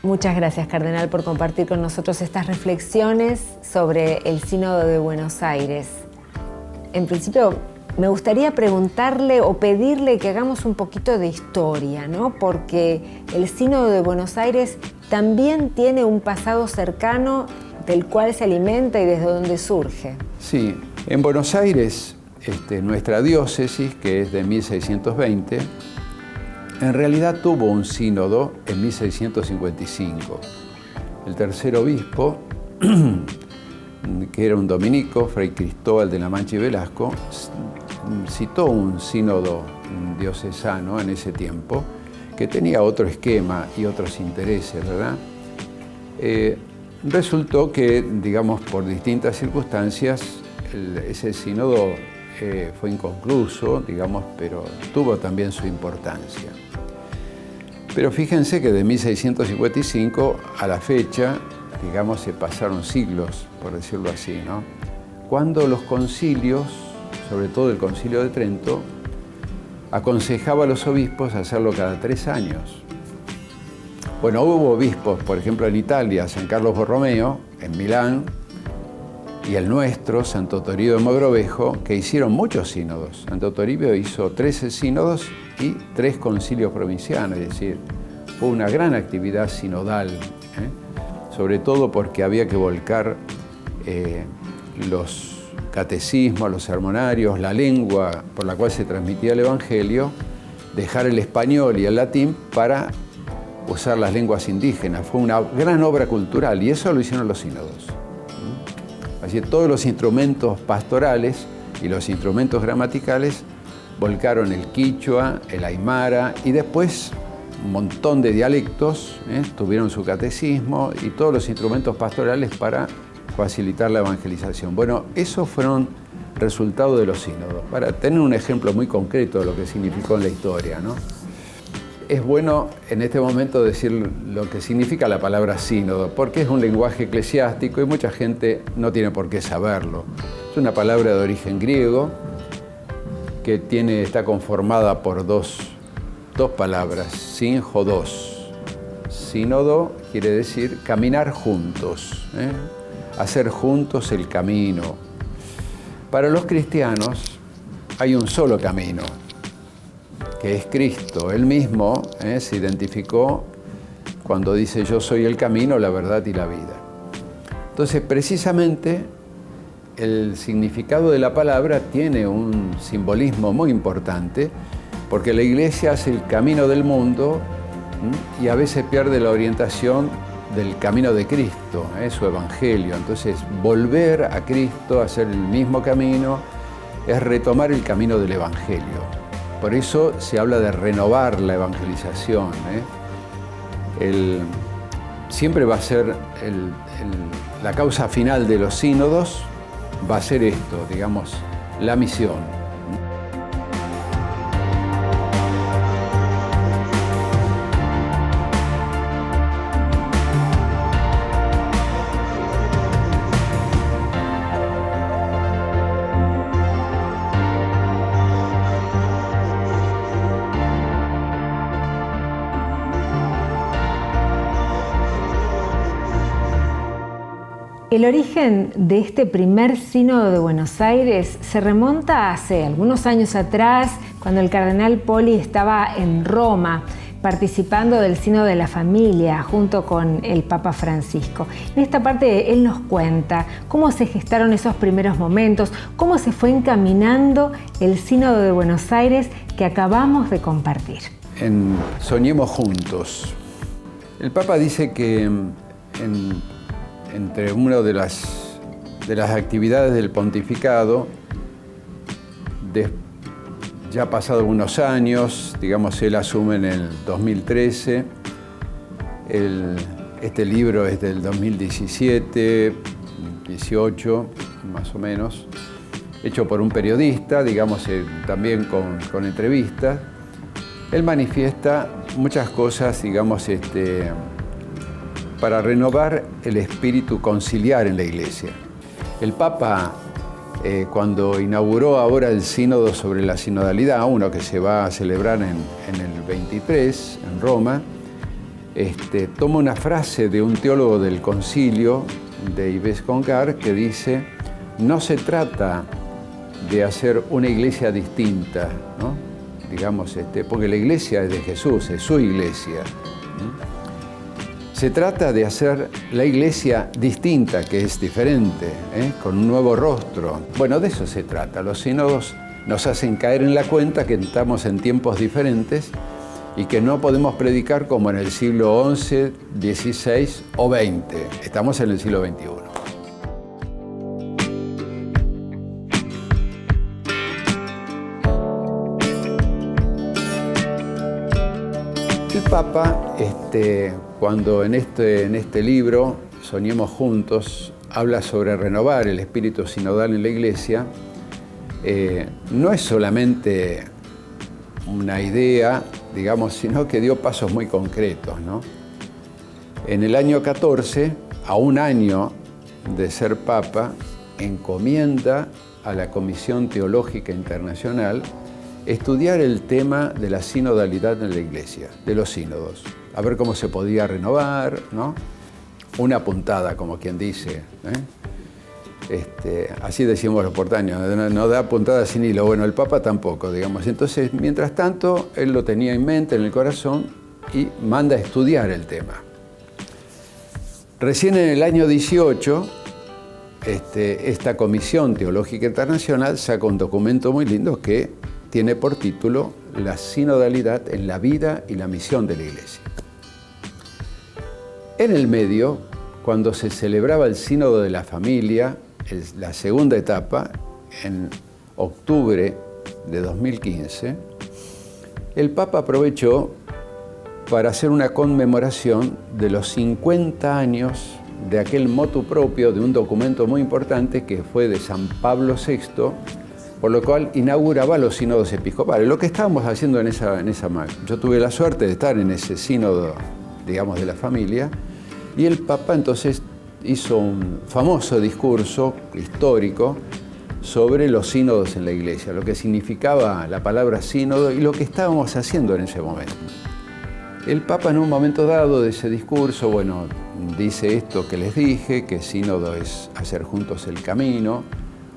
Muchas gracias, Cardenal, por compartir con nosotros estas reflexiones sobre el Sínodo de Buenos Aires. En principio, me gustaría preguntarle o pedirle que hagamos un poquito de historia, ¿no? Porque el Sínodo de Buenos Aires también tiene un pasado cercano del cual se alimenta y desde donde surge. Sí, en Buenos Aires, nuestra diócesis, que es de 1620, en realidad tuvo un sínodo en 1655. El tercer obispo, que era un dominico, Fray Cristóbal de la Mancha y Velasco, citó un sínodo diocesano en ese tiempo, que tenía otro esquema y otros intereses, ¿verdad? Resultó que, digamos, por distintas circunstancias, ese sínodo fue inconcluso, digamos, pero tuvo también su importancia. Pero fíjense que de 1655 a la fecha, digamos, se pasaron siglos, por decirlo así, ¿no? Cuando los concilios, sobre todo el Concilio de Trento, aconsejaba a los obispos hacerlo cada 3 años. Bueno, hubo obispos, por ejemplo, en Italia, San Carlos Borromeo, en Milán, y el nuestro, Santo Toribio de Mogrovejo, que hicieron muchos sínodos. Santo Toribio hizo 13 sínodos y 3 concilios provincianos, es decir, fue una gran actividad sinodal, sobre todo porque había que volcar los catecismos, los sermonarios, la lengua por la cual se transmitía el Evangelio, dejar el español y el latín para usar las lenguas indígenas. Fue una gran obra cultural y eso lo hicieron los sínodos. Así que todos los instrumentos pastorales y los instrumentos gramaticales volcaron el quichua, el aymara y después un montón de dialectos tuvieron su catecismo y todos los instrumentos pastorales para facilitar la evangelización. Bueno, esos fueron resultado de los sínodos. Para tener un ejemplo muy concreto de lo que significó en la historia, ¿no? Es bueno en este momento decir lo que significa la palabra sínodo, porque es un lenguaje eclesiástico y mucha gente no tiene por qué saberlo. Es una palabra de origen griego que está conformada por dos palabras, sinjodos. Sínodo quiere decir caminar juntos, hacer juntos el camino. Para los cristianos hay un solo camino, que es Cristo. Él mismo se identificó cuando dice yo soy el camino, la verdad y la vida. Entonces, precisamente, el significado de la palabra tiene un simbolismo muy importante, porque la Iglesia hace el camino del mundo y a veces pierde la orientación del camino de Cristo, su Evangelio. Entonces, volver a Cristo, hacer el mismo camino, es retomar el camino del Evangelio. Por eso se habla de renovar la evangelización. Siempre va a ser la causa final de los sínodos, va a ser esto, digamos, la misión. El origen de este primer sínodo de Buenos Aires se remonta hace algunos años atrás, cuando el cardenal Poli estaba en Roma, participando del Sínodo de la Familia, junto con el Papa Francisco. En esta parte él nos cuenta cómo se gestaron esos primeros momentos, cómo se fue encaminando el Sínodo de Buenos Aires que acabamos de compartir. Soñemos juntos. El Papa dice que entre una de las actividades del pontificado, ya pasado unos años, digamos, él asume en el 2013, este libro es del 2017, 18, más o menos, hecho por un periodista, digamos, también con entrevistas. Él manifiesta muchas cosas, digamos, para renovar el espíritu conciliar en la Iglesia. El Papa, cuando inauguró ahora el sínodo sobre la sinodalidad, uno que se va a celebrar en el 23, en Roma, toma una frase de un teólogo del concilio, de Yves Congar, que dice: no se trata de hacer una iglesia distinta, ¿no? Digamos, porque la iglesia es de Jesús, es su iglesia. Se trata de hacer la iglesia distinta, que es diferente, con un nuevo rostro. Bueno, de eso se trata. Los sínodos nos hacen caer en la cuenta que estamos en tiempos diferentes y que no podemos predicar como en el siglo XI, XVI o XX. Estamos en el siglo XXI. El Papa, cuando en este libro, Soñemos Juntos, habla sobre renovar el espíritu sinodal en la Iglesia, no es solamente una idea, digamos, sino que dio pasos muy concretos, ¿no? En el año 14, a un año de ser Papa, encomienda a la Comisión Teológica Internacional estudiar el tema de la sinodalidad en la Iglesia, de los sínodos, a ver cómo se podía renovar, ¿no? Una puntada, como quien dice, así decimos los portaños, no da puntada sin hilo. Bueno, el Papa tampoco, digamos. Entonces, mientras tanto, él lo tenía en mente, en el corazón, y manda a estudiar el tema. Recién en el año 18, esta Comisión Teológica Internacional saca un documento muy lindo que tiene por título La sinodalidad en la vida y la misión de la Iglesia. En el medio, cuando se celebraba el Sínodo de la Familia, la segunda etapa, en octubre de 2015, el Papa aprovechó para hacer una conmemoración de los 50 años de aquel motu propio, de un documento muy importante que fue de San Pablo VI, por lo cual inauguraba los sínodos episcopales. Lo que estábamos haciendo en esa yo tuve la suerte de estar en ese sínodo, digamos, de la familia, y el Papa entonces hizo un famoso discurso histórico sobre los sínodos en la Iglesia, lo que significaba la palabra sínodo y lo que estábamos haciendo en ese momento. El Papa en un momento dado de ese discurso, bueno, dice esto que les dije, que sínodo es hacer juntos el camino.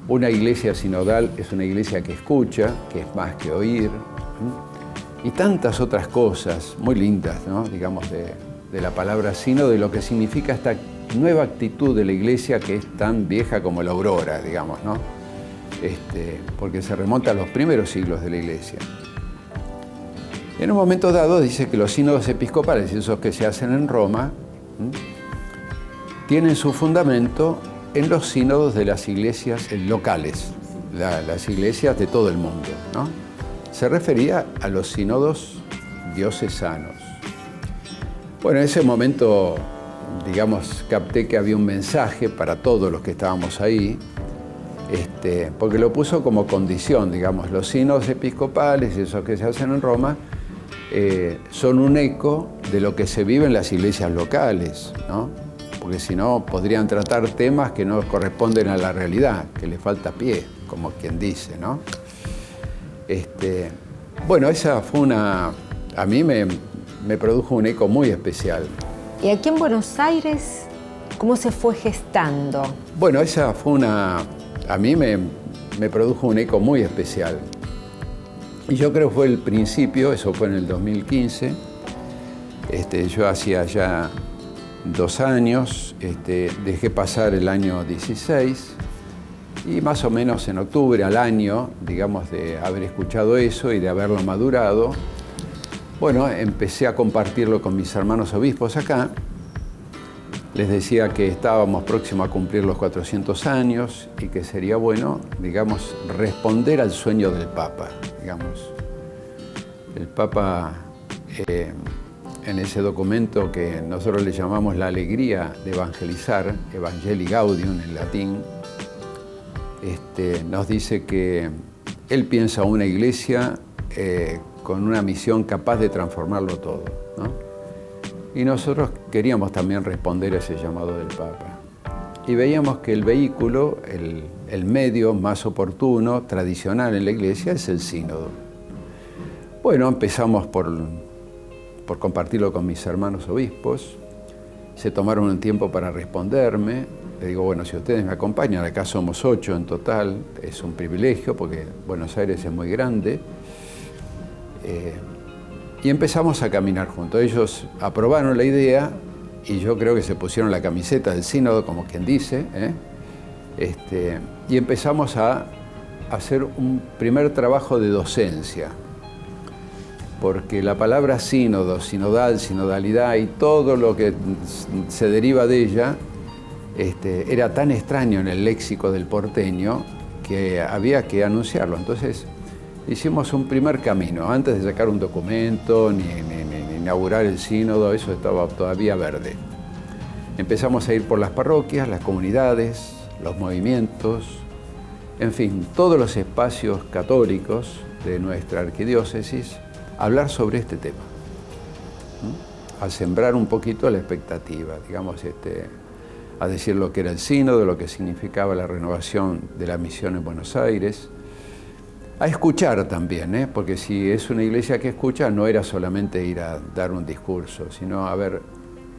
Una iglesia sinodal es una iglesia que escucha, que es más que oír, y tantas otras cosas muy lindas, ¿no? Digamos, de la palabra sínodo y lo que significa esta nueva actitud de la iglesia que es tan vieja como la aurora, digamos, ¿no? Porque se remonta a los primeros siglos de la iglesia. En un momento dado dice que los sínodos episcopales, esos que se hacen en Roma, tienen su fundamento en los sínodos de las iglesias locales, las iglesias de todo el mundo, ¿no? Se refería a los sínodos diocesanos. Bueno, en ese momento, digamos, capté que había un mensaje para todos los que estábamos ahí, porque lo puso como condición, digamos, los sínodos episcopales, esos que se hacen en Roma, son un eco de lo que se vive en las iglesias locales, ¿no? Porque si no, podrían tratar temas que no corresponden a la realidad, que le falta pie, como quien dice, ¿no? Bueno, esa fue a mí me produjo un eco muy especial. ¿Y aquí en Buenos Aires, cómo se fue gestando? Bueno, esa fue a mí me produjo un eco muy especial. Y yo creo que fue el principio, eso fue en el 2015. Yo hacía ya 2 años, dejé pasar el año 16 y más o menos en octubre al año, digamos, de haber escuchado eso y de haberlo madurado, bueno, empecé a compartirlo con mis hermanos obispos acá. Les decía que estábamos próximos a cumplir los 400 años y que sería bueno, digamos, responder al sueño del Papa, digamos. El Papa, en ese documento que nosotros le llamamos la alegría de evangelizar, Evangelii Gaudium en latín, nos dice que él piensa una iglesia con una misión capaz de transformarlo todo, ¿no? Y nosotros queríamos también responder a ese llamado del Papa. Y veíamos que el vehículo, el medio más oportuno, tradicional en la iglesia, es el sínodo. Bueno, empezamos por por compartirlo con mis hermanos obispos. Se tomaron un tiempo para responderme. Le digo, bueno, si ustedes me acompañan, acá somos 8 en total, es un privilegio porque Buenos Aires es muy grande. Y empezamos a caminar juntos. Ellos aprobaron la idea y yo creo que se pusieron la camiseta del sínodo, como quien dice, y empezamos a hacer un primer trabajo de docencia. Porque la palabra sínodo, sinodal, sinodalidad y todo lo que se deriva de ella era tan extraño en el léxico del porteño que había que anunciarlo. Entonces hicimos un primer camino, antes de sacar un documento ni inaugurar el sínodo, eso estaba todavía verde. Empezamos a ir por las parroquias, las comunidades, los movimientos, en fin, todos los espacios católicos de nuestra arquidiócesis, hablar sobre este tema, a sembrar un poquito la expectativa, digamos, a decir lo que era el sínodo, lo que significaba la renovación de la misión en Buenos Aires, a escuchar también, porque si es una iglesia que escucha, no era solamente ir a dar un discurso, sino, a ver,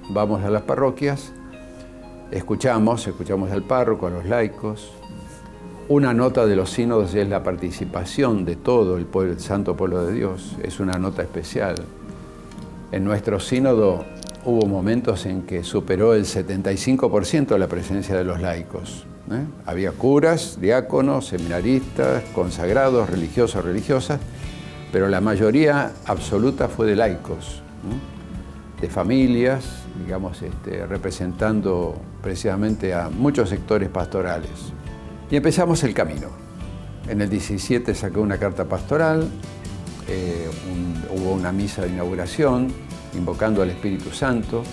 vamos a las parroquias, escuchamos al párroco, a los laicos. Una nota de los sínodos es la participación de todo el santo pueblo de Dios, es una nota especial. En nuestro sínodo hubo momentos en que superó el 75% la presencia de los laicos. Había curas, diáconos, seminaristas, consagrados, religiosos, religiosas, pero la mayoría absoluta fue de laicos, de familias, digamos, representando precisamente a muchos sectores pastorales. Y empezamos el camino. En el 17 saqué una carta pastoral, hubo una misa de inauguración, invocando al Espíritu Santo.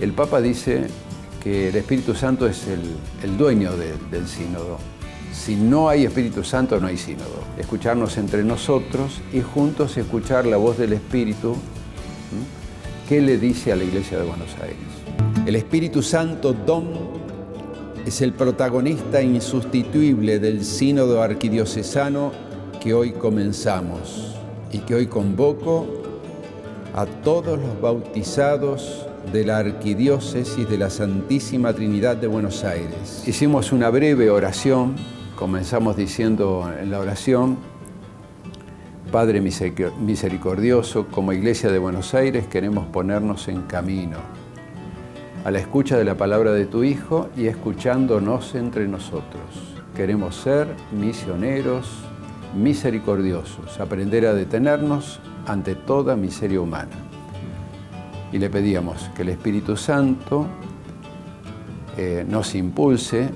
El Papa dice que el Espíritu Santo es el dueño del sínodo. Si no hay Espíritu Santo, no hay sínodo. Escucharnos entre nosotros y juntos escuchar la voz del Espíritu, ¿qué le dice a la Iglesia de Buenos Aires? El Espíritu Santo, Dom, es el protagonista insustituible del sínodo arquidiocesano que hoy comenzamos y que hoy convoco a todos los bautizados de la Arquidiócesis de la Santísima Trinidad de Buenos Aires. Hicimos una breve oración, comenzamos diciendo en la oración: Padre misericordioso, como Iglesia de Buenos Aires queremos ponernos en camino a la escucha de la palabra de tu Hijo y escuchándonos entre nosotros. Queremos ser misioneros misericordiosos, aprender a detenernos ante toda miseria humana. Y le pedíamos que el Espíritu Santo nos impulse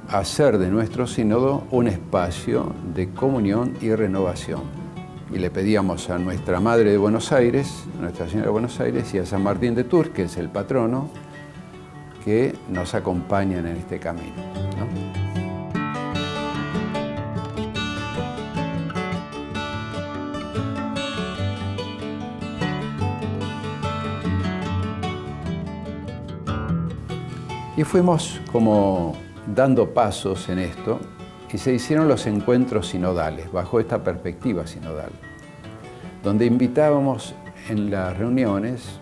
a hacer de nuestro sínodo un espacio de comunión y renovación. Y le pedíamos a nuestra Madre de Buenos Aires, Nuestra Señora de Buenos Aires, y a San Martín de Tours, que es el patrono, que nos acompañan en este camino, ¿no? Y fuimos como dando pasos en esto y se hicieron los encuentros sinodales, bajo esta perspectiva sinodal, donde invitábamos en las reuniones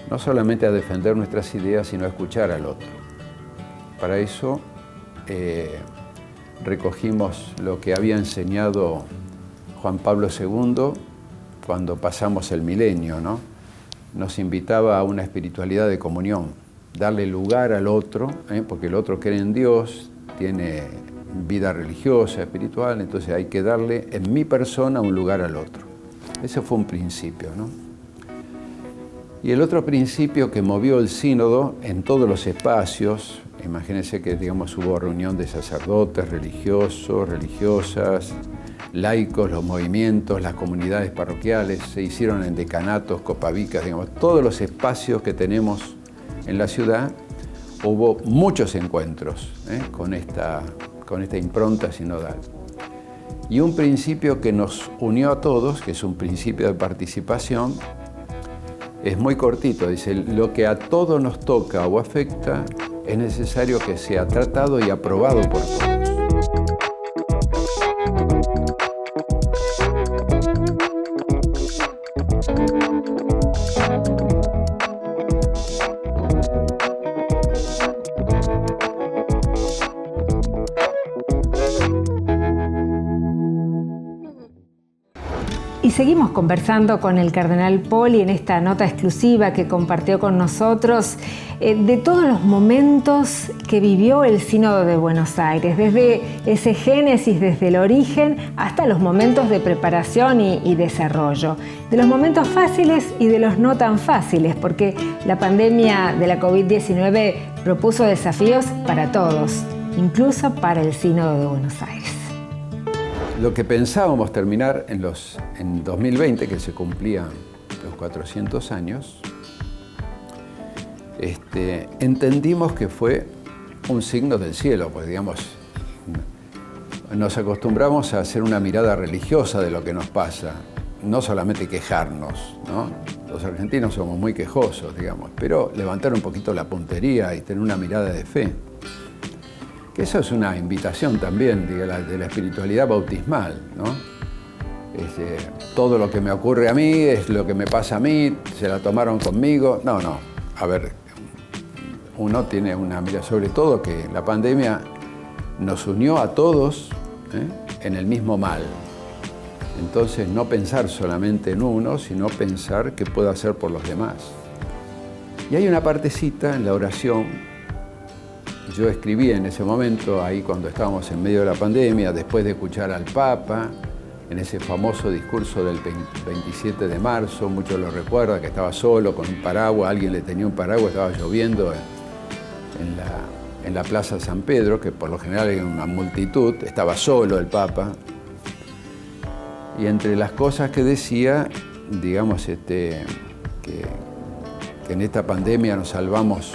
no solamente a defender nuestras ideas, sino a escuchar al otro. Para eso recogimos lo que había enseñado Juan Pablo II cuando pasamos el milenio, ¿no? Nos invitaba a una espiritualidad de comunión, darle lugar al otro, porque el otro cree en Dios, tiene vida religiosa, espiritual, entonces hay que darle en mi persona un lugar al otro. Ese fue un principio, ¿no? Y el otro principio que movió el sínodo en todos los espacios, imagínense que, digamos, hubo reunión de sacerdotes, religiosos, religiosas, laicos, los movimientos, las comunidades parroquiales, se hicieron en decanatos, copavicas, digamos, todos los espacios que tenemos en la ciudad, hubo muchos encuentros con esta impronta sinodal. Y un principio que nos unió a todos, que es un principio de participación, es muy cortito, dice: lo que a todos nos toca o afecta es necesario que sea tratado y aprobado por todos. Y seguimos conversando con el cardenal Poli en esta nota exclusiva que compartió con nosotros de todos los momentos que vivió el Sínodo de Buenos Aires, desde ese génesis, desde el origen, hasta los momentos de preparación y desarrollo, de los momentos fáciles y de los no tan fáciles, porque la pandemia de la COVID-19 propuso desafíos para todos, incluso para el Sínodo de Buenos Aires. Lo que pensábamos terminar en 2020, que se cumplían los 400 años, entendimos que fue un signo del cielo, pues digamos, nos acostumbramos a hacer una mirada religiosa de lo que nos pasa, no solamente quejarnos, ¿no? Los argentinos somos muy quejosos, digamos, pero levantar un poquito la puntería y tener una mirada de fe. Que eso es una invitación también de la espiritualidad bautismal, ¿no? Todo lo que me ocurre a mí es lo que me pasa a mí, se la tomaron conmigo. No, a ver, uno tiene una mirada, sobre todo que la pandemia nos unió a todos en el mismo mal. Entonces, no pensar solamente en uno, sino pensar qué puedo hacer por los demás. Y hay una partecita en la oración. Yo escribí en ese momento, ahí cuando estábamos en medio de la pandemia, después de escuchar al Papa, en ese famoso discurso del 27 de marzo, muchos lo recuerdan, que estaba solo con un paraguas, alguien le tenía un paraguas, estaba lloviendo en la Plaza San Pedro, que por lo general hay una multitud, estaba solo el Papa. Y entre las cosas que decía, digamos, que en esta pandemia nos salvamos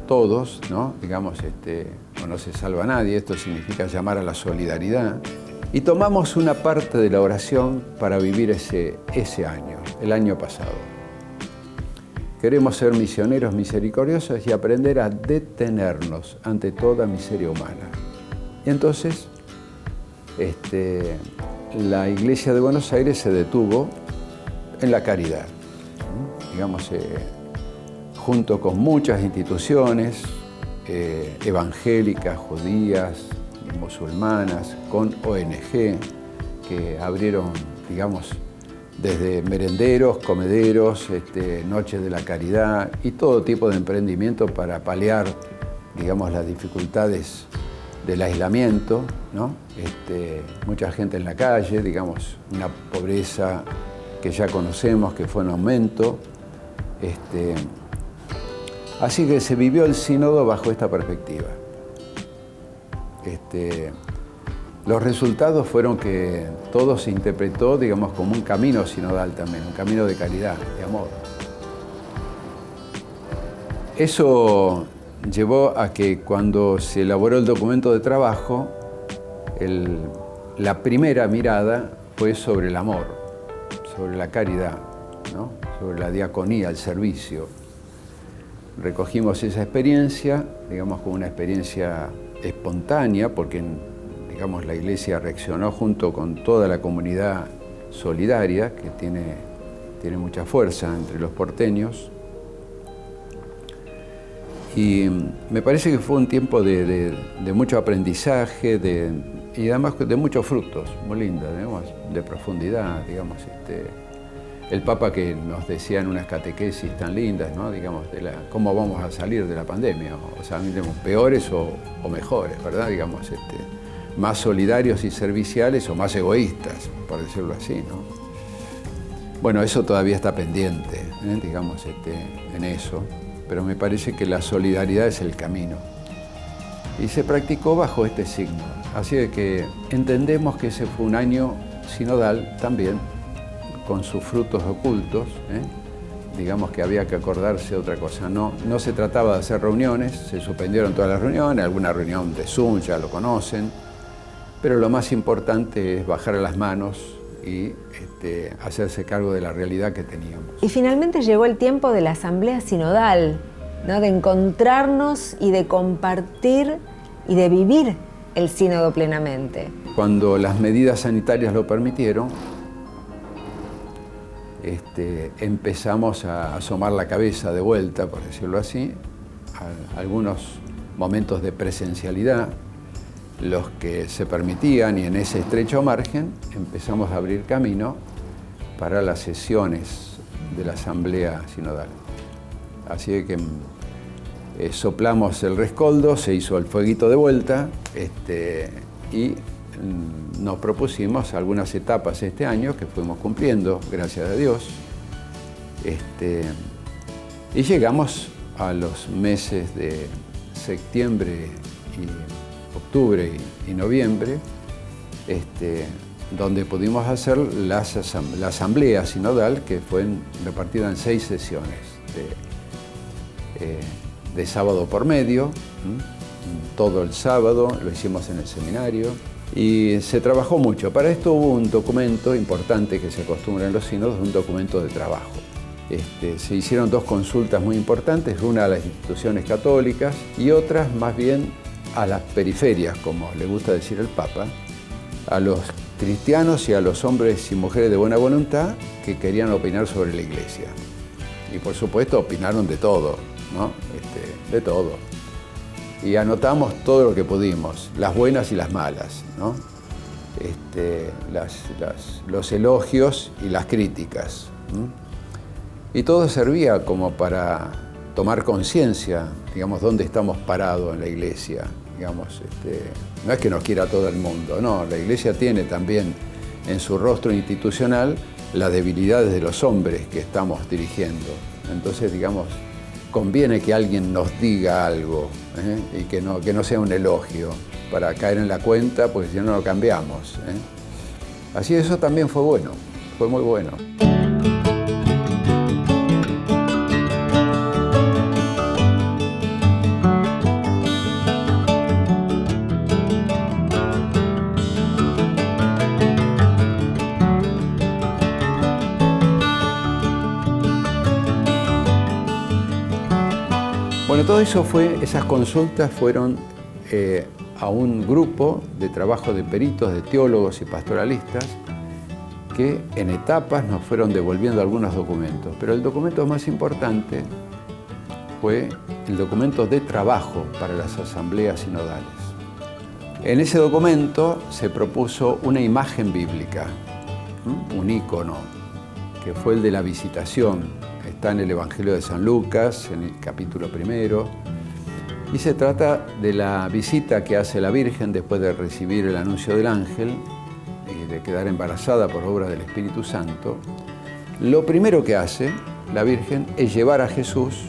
todos, ¿no? Digamos, no se salva nadie, esto significa llamar a la solidaridad. Y tomamos una parte de la oración para vivir ese año, el año pasado. Queremos ser misioneros misericordiosos y aprender a detenernos ante toda miseria humana. Y entonces, la Iglesia de Buenos Aires se detuvo en la caridad, digamos, junto con muchas instituciones evangélicas, judías, musulmanas, con ONG que abrieron, digamos, desde merenderos, comederos, noches de la caridad y todo tipo de emprendimiento para paliar, digamos, las dificultades del aislamiento, ¿no? Mucha gente en la calle, digamos, una pobreza que ya conocemos, que fue en aumento. Así que se vivió el sínodo bajo esta perspectiva. Los resultados fueron que todo se interpretó, digamos, como un camino sinodal también, un camino de caridad, de amor. Eso llevó a que cuando se elaboró el documento de trabajo, la primera mirada fue sobre el amor, sobre la caridad, ¿no? Sobre la diaconía, el servicio. Recogimos esa experiencia, digamos, como una experiencia espontánea, porque, digamos, la Iglesia reaccionó junto con toda la comunidad solidaria, que tiene mucha fuerza entre los porteños. Y me parece que fue un tiempo de mucho aprendizaje y además de muchos frutos, muy linda, digamos, de profundidad, digamos. El Papa que nos decía en unas catequesis tan lindas, ¿no? Digamos, cómo vamos a salir de la pandemia, o sea, digamos, peores o mejores, ¿verdad? Digamos, más solidarios y serviciales o más egoístas, por decirlo así, ¿no? Bueno, eso todavía está pendiente, digamos, en eso, pero me parece que la solidaridad es el camino. Y se practicó bajo este signo, así de que entendemos que ese fue un año sinodal también, con sus frutos ocultos, digamos que había que acordarse de otra cosa. No se trataba de hacer reuniones, se suspendieron todas las reuniones, alguna reunión de Zoom, ya lo conocen, pero lo más importante es bajar las manos y hacerse cargo de la realidad que teníamos. Y finalmente llegó el tiempo de la asamblea sinodal, ¿no? De encontrarnos y de compartir y de vivir el sínodo plenamente. Cuando las medidas sanitarias lo permitieron, empezamos a asomar la cabeza de vuelta, por decirlo así, a algunos momentos de presencialidad, los que se permitían, y en ese estrecho margen empezamos a abrir camino para las sesiones de la Asamblea Sinodal. Así que soplamos el rescoldo, se hizo el fueguito de vuelta y nos propusimos algunas etapas este año que fuimos cumpliendo, gracias a Dios. Y llegamos a los meses de septiembre y octubre y noviembre, donde pudimos hacer la asamblea sinodal, que fue repartida en 6 sesiones de sábado por medio, todo el sábado, lo hicimos en el seminario y se trabajó mucho. Para esto hubo un documento importante que se acostumbra en los sínodos, un documento de trabajo. Se hicieron 2 consultas muy importantes, una a las instituciones católicas y otras más bien a las periferias, como le gusta decir el Papa, a los cristianos y a los hombres y mujeres de buena voluntad que querían opinar sobre la Iglesia. Y por supuesto opinaron de todo, ¿no? De todo. Y anotamos todo lo que pudimos, las buenas y las malas, ¿no? Los elogios y las críticas. Y todo servía como para tomar conciencia, digamos, dónde estamos parados en la Iglesia. Digamos, no es que nos quiera todo el mundo, no, la Iglesia tiene también en su rostro institucional las debilidades de los hombres que estamos dirigiendo. Entonces, digamos, conviene que alguien nos diga algo, y que no sea un elogio para caer en la cuenta, porque si no lo cambiamos. Así eso también fue bueno, fue muy bueno. Bueno, todo eso esas consultas fueron a un grupo de trabajo de peritos, de teólogos y pastoralistas, que en etapas nos fueron devolviendo algunos documentos. Pero el documento más importante fue el documento de trabajo para las asambleas sinodales. En ese documento se propuso una imagen bíblica, un ícono, que fue el de la visitación. Está en el Evangelio de San Lucas, en el capítulo 1, y se trata de la visita que hace la Virgen después de recibir el anuncio del ángel y de quedar embarazada por obra del Espíritu Santo. Lo primero que hace la Virgen es llevar a Jesús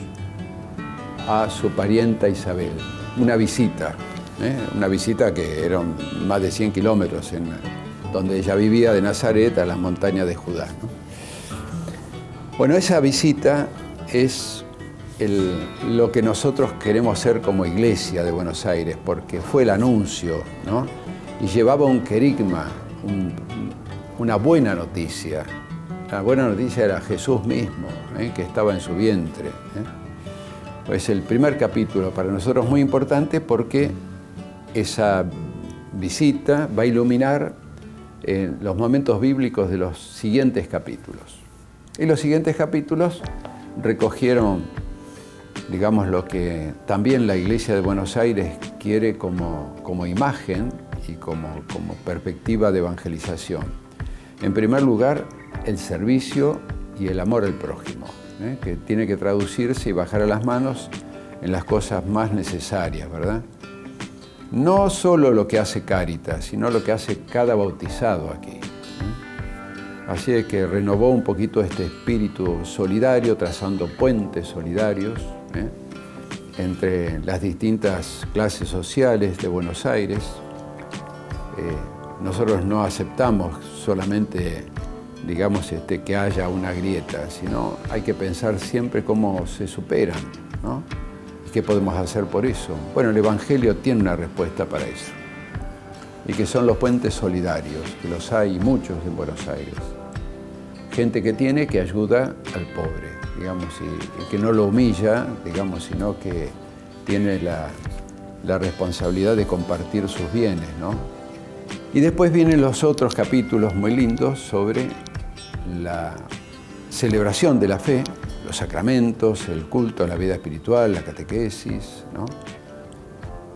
a su parienta Isabel, una visita que eran más de 100 kilómetros donde ella vivía, de Nazaret a las montañas de Judá, ¿no? Bueno, esa visita es lo que nosotros queremos ser como Iglesia de Buenos Aires, porque fue el anuncio, ¿no? Y llevaba un querigma, una buena noticia. La buena noticia era Jesús mismo, que estaba en su vientre. Pues el primer capítulo para nosotros es muy importante porque esa visita va a iluminar los momentos bíblicos de los siguientes capítulos. Y los siguientes capítulos recogieron, digamos, lo que también la Iglesia de Buenos Aires quiere como imagen y como perspectiva de evangelización. En primer lugar, el servicio y el amor al prójimo, que tiene que traducirse y bajar a las manos en las cosas más necesarias, ¿verdad? No solo lo que hace Cáritas, sino lo que hace cada bautizado aquí. Así es que renovó un poquito este espíritu solidario, trazando puentes solidarios entre las distintas clases sociales de Buenos Aires. Nosotros no aceptamos solamente, digamos, que haya una grieta, sino hay que pensar siempre cómo se superan, ¿no? ¿Y qué podemos hacer por eso? Bueno, el Evangelio tiene una respuesta para eso. Y que son los puentes solidarios, que los hay muchos en Buenos Aires. Gente que ayuda al pobre, digamos, y que no lo humilla, digamos, sino que tiene la responsabilidad de compartir sus bienes, ¿no? Y después vienen los otros capítulos muy lindos sobre la celebración de la fe, los sacramentos, el culto a la vida espiritual, la catequesis, ¿no?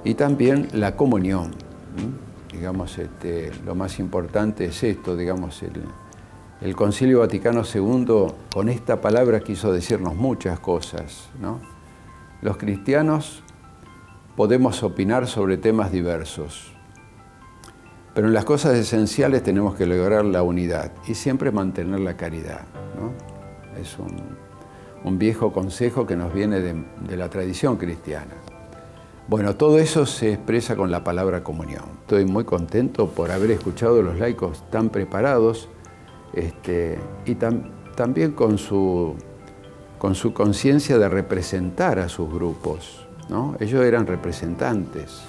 Y también la comunión, ¿no? Digamos, lo más importante es esto, digamos, El Concilio Vaticano II con esta palabra quiso decirnos muchas cosas, ¿no? Los cristianos podemos opinar sobre temas diversos, pero en las cosas esenciales tenemos que lograr la unidad y siempre mantener la caridad, ¿no? Es un viejo consejo que nos viene de la tradición cristiana. Bueno, todo eso se expresa con la palabra comunión. Estoy muy contento por haber escuchado a los laicos tan preparados y también con su conciencia de representar a sus grupos, ¿no? Ellos eran representantes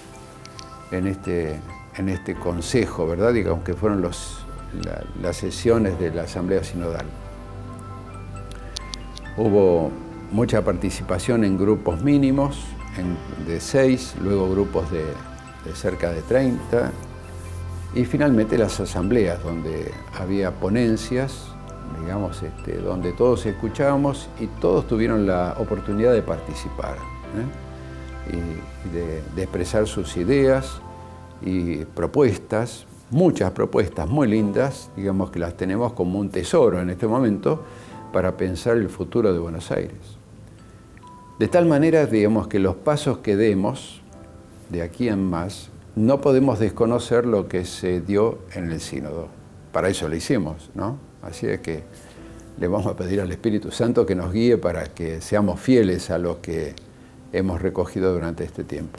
en este consejo, ¿verdad? Digamos que fueron las sesiones de la Asamblea Sinodal. Hubo mucha participación en grupos mínimos, de 6, luego grupos de cerca de 30, y finalmente las asambleas, donde había ponencias, digamos, donde todos escuchábamos y todos tuvieron la oportunidad de participar, y de expresar sus ideas y propuestas, muchas propuestas muy lindas, digamos que las tenemos como un tesoro en este momento para pensar el futuro de Buenos Aires. De tal manera, digamos, que los pasos que demos de aquí en más, no podemos desconocer lo que se dio en el sínodo. Para eso lo hicimos, ¿no? Así es que le vamos a pedir al Espíritu Santo que nos guíe para que seamos fieles a lo que hemos recogido durante este tiempo.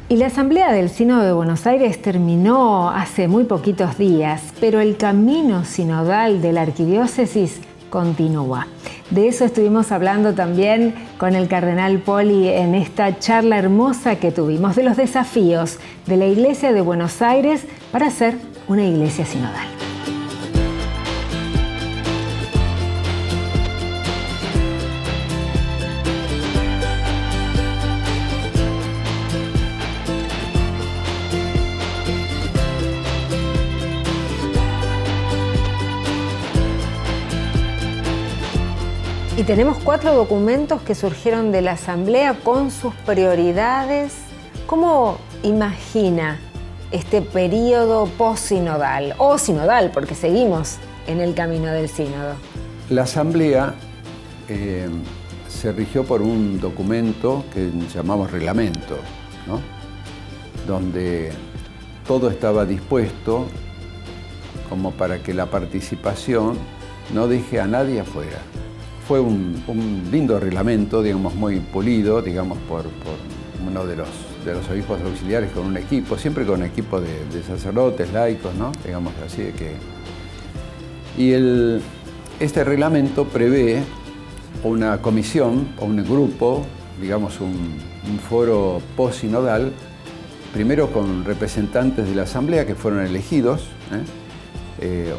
Y la Asamblea del Sínodo de Buenos Aires terminó hace muy poquitos días, pero el camino sinodal de la arquidiócesis continúa. De eso estuvimos hablando también con el cardenal Poli en esta charla hermosa que tuvimos, de los desafíos de la Iglesia de Buenos Aires para ser una iglesia sinodal. Y tenemos 4 documentos que surgieron de la Asamblea con sus prioridades. ¿Cómo imagina este periodo post-sinodal o sinodal, porque seguimos en el camino del sínodo? La Asamblea se rigió por un documento que llamamos reglamento, ¿no? Donde todo estaba dispuesto como para que la participación no deje a nadie afuera. Fue un lindo reglamento, digamos, muy pulido, digamos, por uno de los obispos auxiliares con un equipo, siempre con un equipo de sacerdotes, laicos, ¿no? Digamos así de que... Y este reglamento prevé una comisión o un grupo, digamos, un foro post-sinodal, primero con representantes de la Asamblea que fueron elegidos,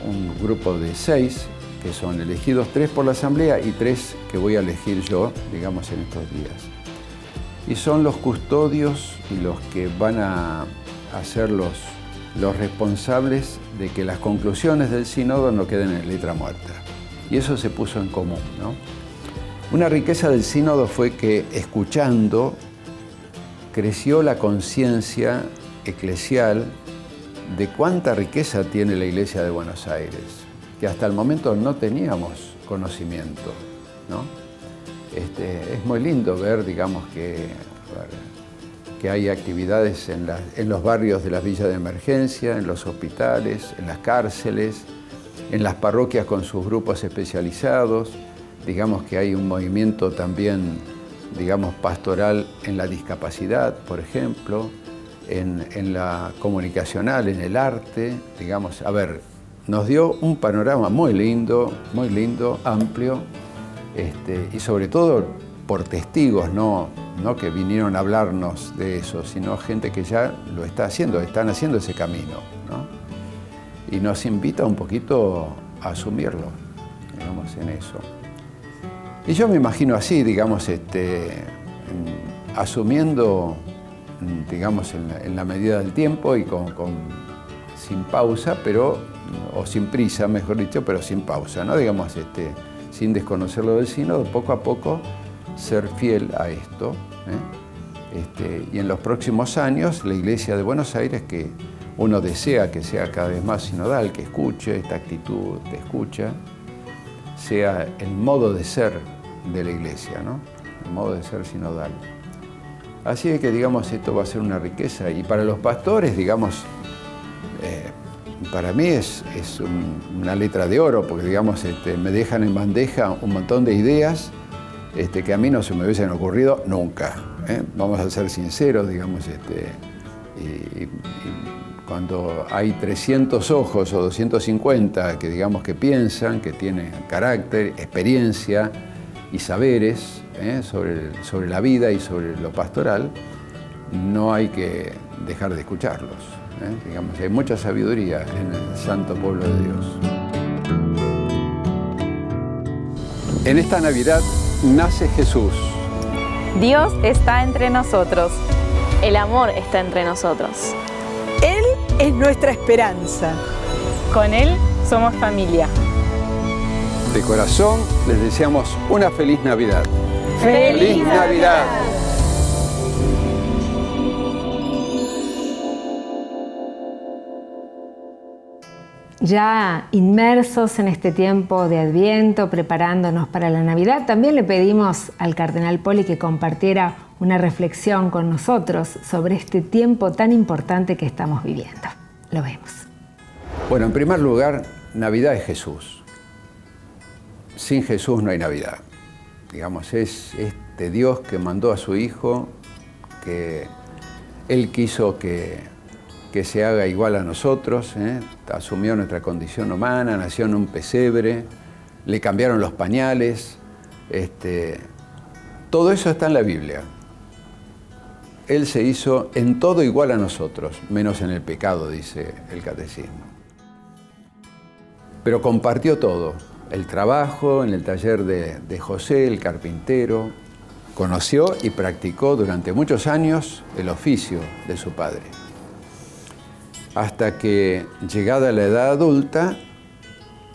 un grupo de 6, que son elegidos 3 por la Asamblea y 3 que voy a elegir yo, digamos, en estos días. Y son los custodios y los que van a ser los responsables de que las conclusiones del sínodo no queden en letra muerta. Y eso se puso en común, ¿no? Una riqueza del sínodo fue que, escuchando, creció la conciencia eclesial de cuánta riqueza tiene la Iglesia de Buenos Aires, que hasta el momento no teníamos conocimiento, ¿no? Es muy lindo ver, digamos, que hay actividades en los barrios de las villas de emergencia, en los hospitales, en las cárceles, en las parroquias con sus grupos especializados. Digamos que hay un movimiento también, digamos, pastoral en la discapacidad, por ejemplo, en la comunicacional, en el arte, digamos, a ver, nos dio un panorama muy lindo, amplio, y sobre todo por testigos, no que vinieron a hablarnos de eso, sino gente que ya lo está haciendo, están haciendo ese camino, ¿no? Y nos invita un poquito a asumirlo, digamos, en eso. Y yo me imagino así, digamos, asumiendo, digamos, en la medida del tiempo y sin pausa, o sin prisa, mejor dicho, pero sin pausa, ¿no? Digamos, sin desconocer lo del sínodo, poco a poco ser fiel a esto, Y en los próximos años, la Iglesia de Buenos Aires, que uno desea que sea cada vez más sinodal, que escuche esta actitud de escucha, sea el modo de ser de la Iglesia, ¿no? El modo de ser sinodal. Así que, digamos, esto va a ser una riqueza. Y para los pastores, digamos, para mí es una letra de oro, porque, digamos, me dejan en bandeja un montón de ideas que a mí no se me hubiesen ocurrido nunca. Vamos a ser sinceros, digamos, y cuando hay 300 ojos o 250 que, digamos, que piensan, que tienen carácter, experiencia y saberes sobre la vida y sobre lo pastoral, no hay que dejar de escucharlos. Digamos, hay mucha sabiduría en el santo pueblo de Dios. En esta Navidad nace Jesús. Dios está entre nosotros. El amor está entre nosotros. Él es nuestra esperanza. Con Él somos familia. De corazón les deseamos una feliz Navidad. ¡Feliz Navidad! Ya inmersos en este tiempo de Adviento, preparándonos para la Navidad, también le pedimos al Cardenal Poli que compartiera una reflexión con nosotros sobre este tiempo tan importante que estamos viviendo. Lo vemos. Bueno, en primer lugar, Navidad es Jesús. Sin Jesús no hay Navidad. Digamos, es este Dios que mandó a su Hijo, que Él quiso que se haga igual a nosotros, asumió nuestra condición humana, nació en un pesebre, le cambiaron los pañales, todo eso está en la Biblia. Él se hizo en todo igual a nosotros, menos en el pecado, dice el Catecismo. Pero compartió todo, el trabajo en el taller de José, el carpintero, conoció y practicó durante muchos años el oficio de su padre. Hasta que, llegada la edad adulta,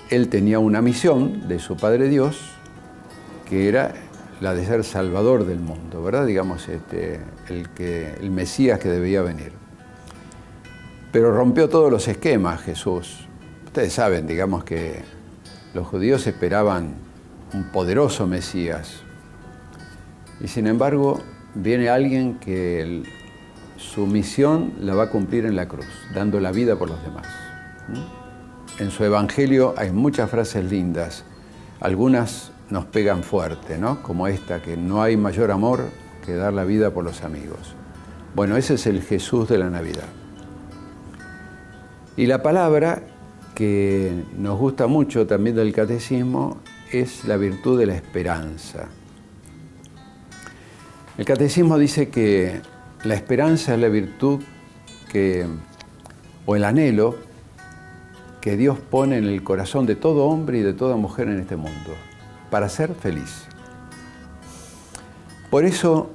él tenía una misión de su Padre Dios, que era la de ser salvador del mundo, ¿verdad? Digamos, el Mesías que debía venir. Pero rompió todos los esquemas Jesús. Ustedes saben, digamos, que los judíos esperaban un poderoso Mesías. Y sin embargo, viene alguien que su misión la va a cumplir en la cruz, dando la vida por los demás. En su Evangelio hay muchas frases lindas, algunas nos pegan fuerte, ¿no? Como esta, que no hay mayor amor que dar la vida por los amigos. Bueno, ese es el Jesús de la Navidad. Y la palabra que nos gusta mucho también del Catecismo es la virtud de la esperanza. El Catecismo dice que la esperanza es la virtud o el anhelo que Dios pone en el corazón de todo hombre y de toda mujer en este mundo, para ser feliz. Por eso,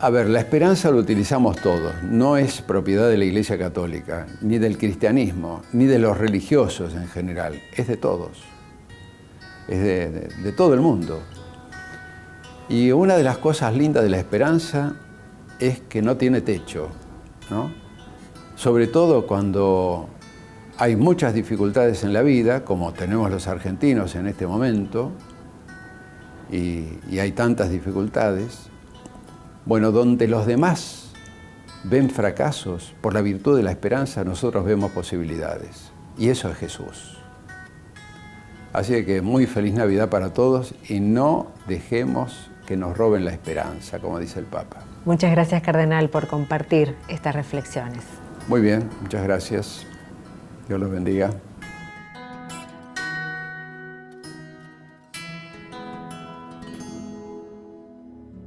la esperanza lo utilizamos todos, no es propiedad de la Iglesia Católica, ni del cristianismo, ni de los religiosos en general, es de todos, es de todo el mundo. Y una de las cosas lindas de la esperanza es que no tiene techo, ¿no? Sobre todo cuando hay muchas dificultades en la vida, como tenemos los argentinos en este momento, y hay tantas dificultades, bueno, donde los demás ven fracasos, por la virtud de la esperanza nosotros vemos posibilidades, y eso es Jesús. Así que muy feliz Navidad para todos y no dejemos que nos roben la esperanza, como dice el Papa. Muchas gracias, Cardenal, por compartir estas reflexiones. Muy bien, muchas gracias. Dios los bendiga.